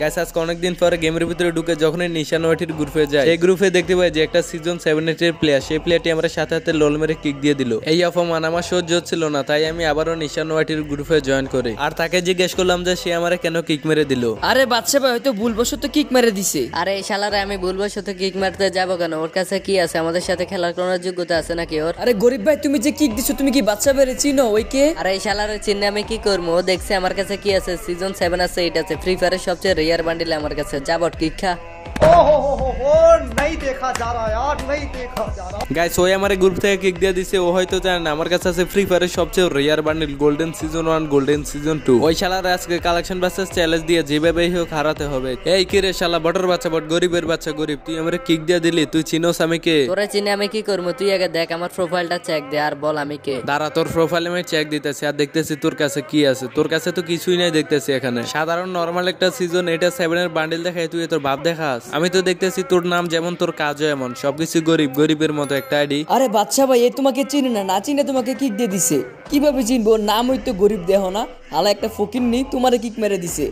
Guys আজকে অনেকদিন পরে গেমের ভিতরে ঢুকে যখনই নিশান ওয়াটির গ্রুপে যায়, এই গ্রুপে দেখতে পাই যে একটা সিজন 7 এর প্লেয়ার, সেই প্লেয়ারটি আমার সাথে হাতে লোল মেরে কিক দিয়ে দিল। এই অপমান আমার সহ্য হচ্ছিল না, তাই আমি আবারও নিশান ওয়াটির গ্রুপে জয়েন করি। আর তাকে জিজ্ঞেস করলাম যে সে আমারে কেন কিক মেরে দিল। আরে বাচ্চা ভাই হয়তো ভুলবশত কিক মেরে দিছে। আরে এই শালারে আমি ভুলবশত কিক মারতে যাবো কেন? ওর কাছে কি আছে? আমাদের সাথে খেলার কোনো যোগ্যতা আছে নাকি ওর? আরে গরিব ভাই তুমি যে কিক দিছো তুমি কি বাচ্চা ভাইরে চিনো? ওই কে? আরে এই শালারে চিনে আমি কি করবো? ও দেখছে আমার কাছে কি আছে, সিজন 7 আছে, 8 আছে, ফ্রি ফায়ারের সবচেয়ে রেয়ার বান্ডিল আমার কাছে। যাবট কিক খা। नहीं देखा जा रहा यार, नहीं देखा जा रहा। গাইস ওই আমারে গ্রুপ থেকে কিক দিয়ে দিছে, ও হয়তো জানে না আমার কাছে আছে ফ্রি ফায়ারের সবচেয়ে rare bundle golden season 1 golden season 2। ওই শালার আজকে কালেকশন ভার্সেস চ্যালেঞ্জ দিয়ে যেভাবেই হোক হারাতে হবে। এই কি রে শালা বটর বাচ্চা বট, গরিবের বাচ্চা গরিব, তুই আমারে কিক দিয়ে দিলি, তুই চিনোস আমি কে? তোরে চিনে আমি কি করবো? তুই আগে দেখ আমার প্রোফাইলটা চেক দে আর বল আমি কে। দাঁড়া, তোর প্রোফাইলে আমি চেক দিতেছি আর দেখতেছি তোর কাছে কি আছে। তোর কাছে তো কিছুই নাই দেখতেছি এখানে। সাধারণ নরমাল একটা সিজন 7 এর বান্ডিল দেখায় তুই তোর ভাব দেখাস। আমি তো দেখতেছি তোর নাম যেমন তোর কাজও এমন, সবকিছু গরিব, গরিবের মতো একটা আইডি। আরে বাচ্চা ভাই এ তোমাকে চিনে না, না চিনে তোমাকে কিক দিয়ে দিছে। কিভাবে চিনবো? ওর নাম হইতো গরিব দেহ না, হালা একটা ফকির নি তোমারে কিক মেরে দিছে।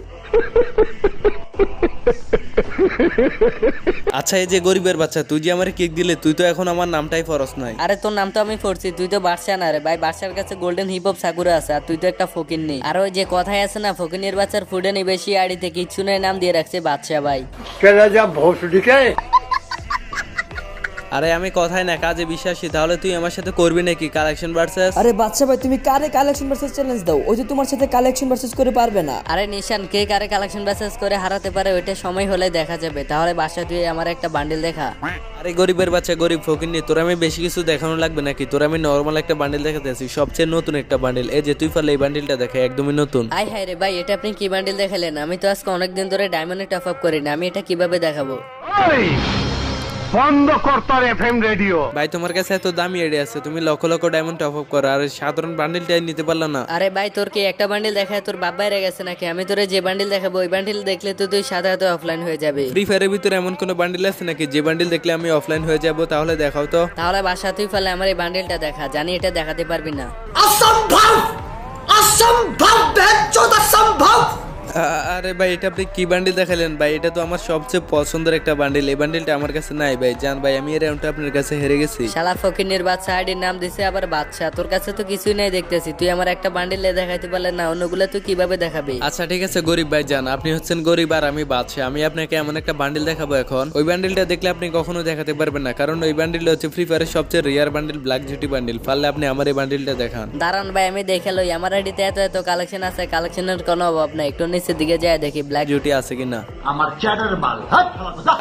আচ্ছা এই যে গরিবের বাচ্চা, তুই যে আমার কিক দিলে, তুই তো এখন আমার নামটাই ফরস নাই। আরে তোর নাম তো আমি পড়ছি, তুই তো বাদশা না রে ভাই। বাদশার কাছে গোল্ডেন হিপ হপ সাকুরা আছে আর তুই তো একটা ফকির নেই। আর ওই যে কথাই আছে না, ফকিনের বাচ্চার ফুডে নি বেশি, আড়িতে কিচ্ছু নাই, নাম দিয়ে রাখছে বাদশা ভাই। আরে আমি কথাই না কাজে বিশ্বাসী, তাহলে তুই আমার সাথে করবি নাকি কালেকশন ভার্সেস? আরে বাচ্চা ভাই তুমি কারে কালেকশন ভার্সেস চ্যালেঞ্জ দাও? ওই যে তোমার সাথে কালেকশন ভার্সেস করে পারবে না। আরে নিশান কে কারে কালেকশন ব্যাসেস করে হারাতে পারে ওইটা সময় হলে দেখা যাবে। তাহলে বাসা তুই আমার একটা বান্ডিল দেখা। আরে গরিবের বাচ্চা গরিব ফকির নি, তোর আমি বেশি কিছু দেখানো লাগবে নাকি? তোর আমি নরমাল একটা বান্ডিল দেখাতে আছি, সবচেয়ে নতুন একটা বান্ডিল। এই যে তুই পারলে এই বান্ডিলটা দেখা, একদমই নতুন। আই হায় রে ভাই, এটা আপনি কি বান্ডিল দেখালেন? আমি তো আজকে অনেকদিন ধরে ডায়মন্ডে টপ আপ করি না, আমি এটা কিভাবে দেখাবো? বন্ধ করতার এফএম রেডিও। ভাই তোমার কাছে এত দামি আইডিয়া আছে, তুমি lakh lakh diamond top up করো আর সাধারণ বান্ডিলটাই নিতে পারলা না। আরে ভাই তোর কি একটা বান্ডিল দেখায় তোর বাপ বাইরে গেছে নাকি? আমি তোরে যে বান্ডিল দেখাবো ওই বান্ডিল দেখলে তো তুই সাথে সাথে অফলাইন হয়ে যাবে। ফ্রি ফায়ারের ভিতরে এমন কোন বান্ডিল আছে নাকি যে বান্ডিল দেখলে আমি অফলাইন হয়ে যাব? তাহলে দেখাও তো। তাহলে বাসা তুই ফেলে আমার এই বান্ডিলটা দেখা, জানি এটা দেখাতে পারবি না। असंभव, असंभव, बेचौद असंभव। আরে ভাই এটা আপনি কি বান্ডিল দেখালেন ভাই? এটা তো আমার সবচেয়ে পছন্দের একটা বান্ডিল, এই বান্ডিলটা আমার কাছে নাই ভাই। জান ভাই আমি এই রাউন্ডটা আপনার কাছে হেরে গেছি। শালা ফকিনের বাচ্চা আইডির নাম দিছে আবার বাচ্চা, তোর কাছে তো কিছুই নাই দেখতেছি। তুই আমার একটা বান্ডিল দেখাইতে পারলে না, অন্যগুলো তুই কিভাবে দেখাবি? আচ্ছা ঠিক আছে গরিব ভাই জান, আপনি হচ্ছেন গরিব আর আমি বাদশা। আমি আপনাকে এমন একটা বান্ডিল দেখাবো এখন, ওই বান্ডিলটা দেখলে আপনি কখনো দেখাতে পারবেন না, কারণ ওই বান্ডিলটা হচ্ছে ফ্রি ফায়ারের সবচেয়ে রেয়ার বান্ডিল, ব্ল্যাক জুটি বান্ডিল। পারলে আপনি আমার এই বান্ডিলটা দেখান। দাঁড়ান ভাই আমি দেখে লই, আমার আইডিতে এত এত কালেকশন আছে, কালেকশনের কোনো অভাব নাই। একটু নিচের দিকে যায় দেখি ব্ল্যাক জুটি আছে কিনা। আমার চ্যাটার বাল।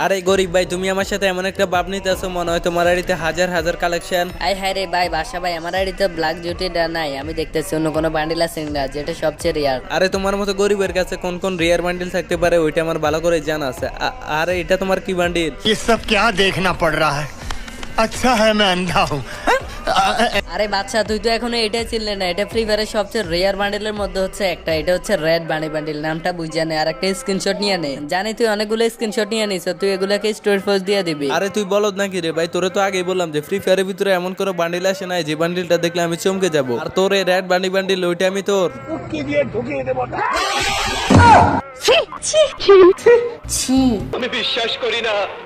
আরে গরিব ভাই তুমি আমার সাথে এমন একটা ভাব নিতে আছো, মনে হয় তোমার আইডিতে হাজার হাজার কালেকশন। আই হায় রে ভাই বাসা ভাই, আমার আইডিতে ব্ল্যাক জুটিটা নাই। আমি দেখতেছি অন্য কোনো বান্ডিল আছে না যেটা সবচেয়ে রেয়ার। আরে তোমার মতো গরিবের কাছে কোন কোন রেয়ার বান্ডিল থাকতে পারে ওইটা আমার ভালো করে জানা আছে। আরে এটা তোমার কি বান্ডিল? ये सब क्या देखना पड़ रहा है? अच्छा है मैं अंधा हूँ। আরে বাচ্চা তুই তো এখনো এটাই চিনলে না, এটা ফ্রি ফায়ারের সবচেয়ে রেয়ার বান্ডিলের মধ্যে হচ্ছে একটা, এটা হচ্ছে রেড বানি বান্ডিল। নামটা বুঝা নে আর একটা স্ক্রিনশট নিয়ে নে। জানি তুই অনেকগুলো স্ক্রিনশট নিয়ে নিছ, তুই এগুলোকে স্টোরি পোস্ট দিয়ে দিবি। আরে তুই বলদ নাকি রে ভাই? তোরে তো আগেই বললাম যে ফ্রি ফায়ারের ভিতরে এমন কোনো বান্ডিল আসে নাই যে বান্ডিলটা দেখলে আমি চমকে যাব। আর তোর এই রেড বানি বান্ডিল ওইটা আমি তোর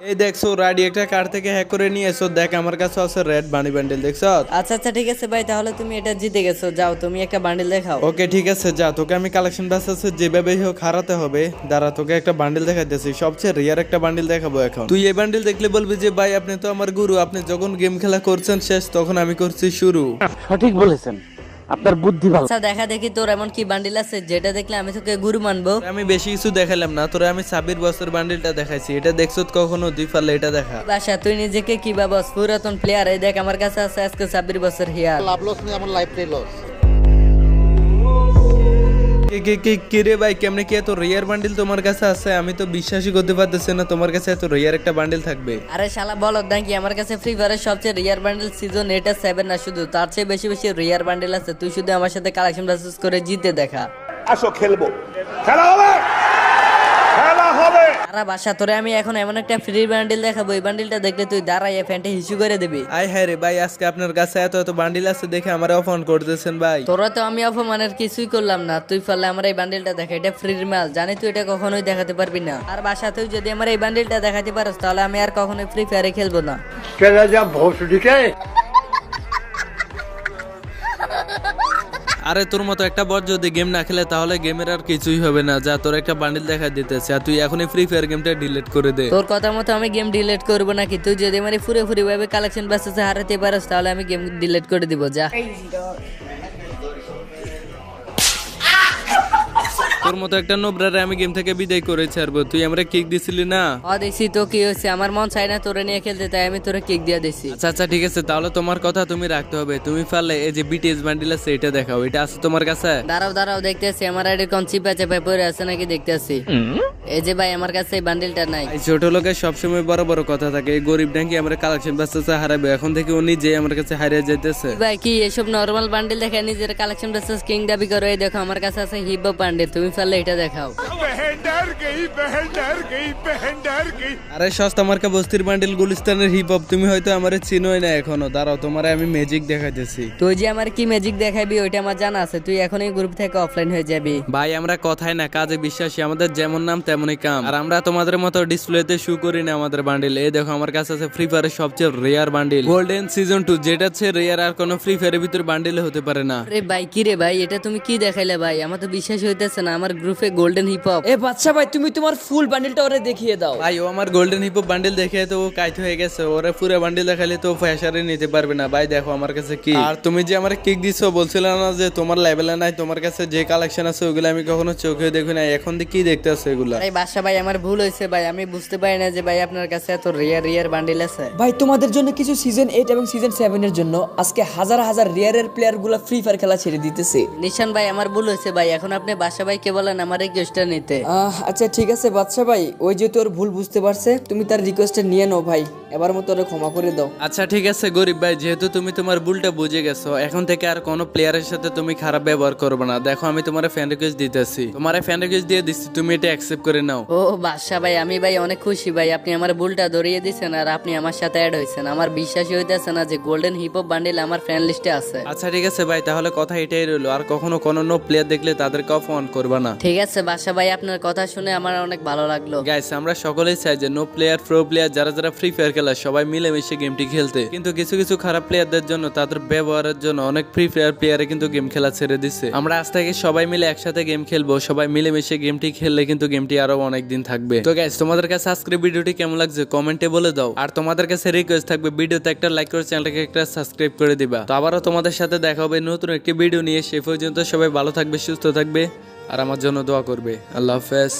এই দেখছো রাডি একটা কার থেকে হ্যাক করে নিয়ে এসো, দেখ আমার কাছে আছে রেড বানি বান্ডিল, দেখছো? আচ্ছা আচ্ছা ঠিক আছে ভাই, তাহলে তুমি এটা জিতে গেছো, যাও তুমি একটা বান্ডিল দেখাও। ওকে ঠিক আছে যা, তোকে আমি কালেকশন বাসে যেভাবে হোক হারাতে হবে। দাঁড়া তোকে একটা বান্ডিল দেখাইতেছি, সবচেয়ে রিয়ার একটা বান্ডিল দেখাবো এখন। তুই এই বান্ডিল দেখলে বলবি যে ভাই আপনি তো আমার গুরু, আপনি যখন গেম খেলা করছেন শেষ তখন আমি করছি শুরু। সঠিক বলেছেন, আপনার বুদ্ধি ভালো। আচ্ছা দেখা দেখি তোর এমন কি বান্ডিল আছে যেটা দেখলে আমি তোকে গুরু মানবো। আমি বেশি কিছু দেখালাম না, তোরে আমি 26 বছর বান্ডিলটা দেখাইছি, এটা দেখছো কখনো? তুই পারলে এটা দেখা। বাসা তুই নিজেকে কি ভাবস পুরাতন প্লেয়ার? এই দেখ আমার কাছে আছে আজকে 26 বছর হিয়ার। লাভ লস নেই, আমার লাইফটাই লস। কি রে ভাই কেমনে কি এত রেয়ার বান্ডিল তোমার কাছে আছে? আমি তো বিশ্বাসই করতে পারতেছি না তোমার কাছে এত রেয়ার একটা বান্ডিল থাকবে। আরে শালা বলদ নাকি, আমার কাছে ফ্রি ফায়ারের সবচেয়ে রিয়ার বান্ডেল সিজন 8 7 না, শুধু তার চেয়ে বেশি বেশি রিয়ার বান্ডেল আছে। তুই শুধু আমার সাথে কালেকশন ভার্সেস করে জিতে দেখা। আসো খেলবো, খেলা হবে, খেলা হবে। সারা বাসা তোরে আমি এখন এমন একটা ফ্রি বান্ডিল দেখাবো, এই বান্ডিলটা দেখলে তুই দাঁড়াইয়া প্যান্টে হিসু করে দিবি। আয় হ্যাঁ রে ভাই, আজকে আপনার কাছে এত এত বান্ডিল আছে দেখে আমার অফার করতেছেন ভাই। তোরা তো আমি অপমানের কিছুই করলাম না, তুই পারলে আমার এই বান্ডিলটা দেখা, এটা ফ্রির মাল, জানি তুই এটা কখনোই দেখাতে পারবি না। আর বাসাতেও যদি আমার এই বান্ডিলটা দেখাতে পারস তাহলে আমি আর কখনোই ফ্রি ফায়ারে খেলবো না। चला जा भोसड़ी के। আরে তোর মতো একটা বট যদি গেম না খেলে তাহলে গেমের আর কিছুই হবে না। যা তোর একটা বান্ডিল দেখা দিতেছে, আর তুই এখনই ফ্রি ফায়ার গেমটা ডিলিট করে দে। তোর কথা মতো আমি গেম ডিলিট করবো নাকি? তুই যদি আমার পুরোপুরি ভাবে কালেকশন বাসে হারাতে পারস তাহলে আমি গেম ডিলিট করে দিব, যা। তোর মতো একটা নোবরারে আমি গেম থেকে বিদায় করে ছাড়বো। তুই আমরা কিক দিছিলি না? দেখছি তো কি হয়েছে, আমার মন চাই না তোরে নিয়ে খেলতে, তাই আমি তোরে কিক দিয়ে দিছি। আচ্ছা আচ্ছা ঠিক আছে, তাহলে তোমার কথা তুমি রাখতে হবে। তুমি পারলে এই যে বিটিএস বান্ডিল আছে এটা দেখাও, এটা আছে তোমার কাছে? দাঁড়াও দাঁড়াও, দেখতেছি আমার আইডির কোন চিপা চেপা পড়ে আছে নাকি দেখতেছি। এই যে ভাই আমার কাছে এই বান্ডিলটা নাই। এই ছোট লোকের সবসময় বড় বড় কথা থাকে। এই গরিব নাকি আমরা কালেকশন বাসে হারাবে, এখন থেকে ও নিজে আমার কাছে হারিয়ে যাইতেছে। ভাই কি এসব নরমাল বান্ডিল দেখে নিজের কালেকশন বাসেস কিং দাবি করো? এই দেখো আমার কাছে আছে হিপ হপ বান্ডিল, তুমি পারলে এটা দেখাও। আরে সস্তা মার্কা বস্তির বান্ডিল গুলিস্তানের হিপ হপ, তুমি হয়তো আমারে চিনোই না এখনো। দাঁড়াও তোমারে আমি ম্যাজিক দেখাইতেছি। তুই যে আমার কি ম্যাজিক দেখাবি ওইটা আমার জানা আছে, তুই এখন এই গ্রুপ থেকে অফলাইন হয়ে যাবি। ভাই আমরা কথায় না কাজে বিশ্বাসী, আমাদের যেমন নাম তেমনই কাম। আর আমরা তোমাদের মতো ডিসপ্লেতে শু করি না আমাদের বান্ডিল। এই দেখো আমার কাছে আছে ফ্রি ফায়ারের সবচেয়ে রেয়ার বান্ডিল গোল্ডেন সিজন 2, যেটা হচ্ছে রেয়ার আর কোনো ফ্রি ফায়ারের ভিতর বান্ডিলে হতে পারে না। আরে ভাই কি রে ভাই, এটা তুমি কি দেখাইলে ভাই? আমার তো বিশ্বাস হইতেছে না, আমার গ্রুপে গোল্ডেন হিপ হপ। এ বাচ্চা ভাই, তুমি তোমার ফুল বান্ডিলটা ওরে দেখিয়ে দাও। ভাই ও আমার গোল্ডেন হিপ হপ বান্ডিল দেখে তো ও কাইট হয়ে গেছে। ওরা পুরো বান্ডিল দেখালে তো ফ্যাশারে নিতে পারবে না। ভাই দেখো আমার কাছে কি। আর তুমি যে আমার কিক দিছো, বলছিল না যে তোমার লেভেলে নাই, তোমার কাছে যে কালেকশন আছে ওগুলো আমি কখনো চোখে দেখি না, এখন কি দেখতেছো এগুলা? আরে বাসা ভাই আমার ভুল হয়েছে ভাই, আমি বুঝতে পারি না যে ভাই আপনার কাছে এত রেয়ার বান্ডিল আছে। ভাই তোমাদের জন্য কিছু সিজন 8 এবং সিজন 7 এর জন্য আজকে হাজার হাজার রেয়ারের প্লেয়ার গুলা ফ্রি ফায়ার খেলা ছেড়ে দিতেছে। নিশান ভাই আমার ভুল হয়েছে ভাই, এখন আপনি বাসা ভাইকে বলেন আমার এই রিকোয়েস্টটা নিতে। আচ্ছা ঠিক আছে বাচ্চা ভাই, ওই যে তোর ভুল বুঝতে পারছে, তুমি তার রিকোয়েস্টটা নিয়ে নাও ভাই, এবার মতো ওরে ক্ষমা করে দাও। আচ্ছা ঠিক আছে গরিব ভাই, যেহেতু তুমি তোমার ভুলটা বুঝে গেছো, এখন থেকে আর কোনো প্লেয়ারের সাথে তুমি খারাপ ব্যবহার করবে না। দেখো আমি তোমার ফ্যান রিকোয়েস্ট দিতেছি, তোমার ফ্যান রিকোয়েস্ট দিয়ে দিচ্ছি, তুমি এটা অ্যাকসেপ্ট করে নাও। ও বাসা ভাই, আমি ভাই অনেক খুশি ভাই, আপনি আমার ভুলটা ধরিয়ে দিয়েছেন আর আপনি আমার সাথে অ্যাড হয়েছেন। আমার বিশ্বাসই হইতেছে না যে গোল্ডেন হিপ হপ বান্ডিল আমার ফ্যান লিস্টে আছে। আচ্ছা ঠিক আছে ভাই, তাহলে কথা এটাই রইলো, আর কখনো কোনো নো প্লেয়ার দেখলে তাদেরকে অফ-অন করবা না। ঠিক আছে বাসা ভাই, আপনার কথা শুনে আমার অনেক ভালো লাগলো। গাইস আমরা সকলেই চাই যে নো প্লেয়ার প্রো প্লেয়ার যারা যারা ফ্রি ফায়ার খেলা সবাই মিলেমিশে গেমটি খেলতে, কিন্তু কিছু কিছু খারাপ প্লেয়ারদের জন্য, তাদের ব্যবহারের জন্য অনেক ফ্রি ফায়ার প্লেয়ারে কিন্তু গেম খেলা ছেড়ে দিচ্ছে। আমরা আজ থেকে সবাই মিলে একসাথে গেম খেলবো, সবাই মিলেমিশে গেমটি খেললে কিন্তু গেমটি আরো অনেক দিন থাকবে। তো গাইস তোমাদের কাছে আজকের ভিডিওটি কেমন লাগছে কমেন্টে বলে দাও, আর তোমাদের কাছে রিকোয়েস্ট থাকবে ভিডিওতে একটা লাইক করে চ্যানেলটাকে একটা সাবস্ক্রাইব করে দিবা। তো আবারও তোমাদের সাথে দেখা হবে নতুন একটি ভিডিও নিয়ে। সে পর্যন্ত সবাই ভালো থাকবে, সুস্থ থাকবে, আর আমার জন্য দোয়া করবে। আল্লাহ হাফেজ।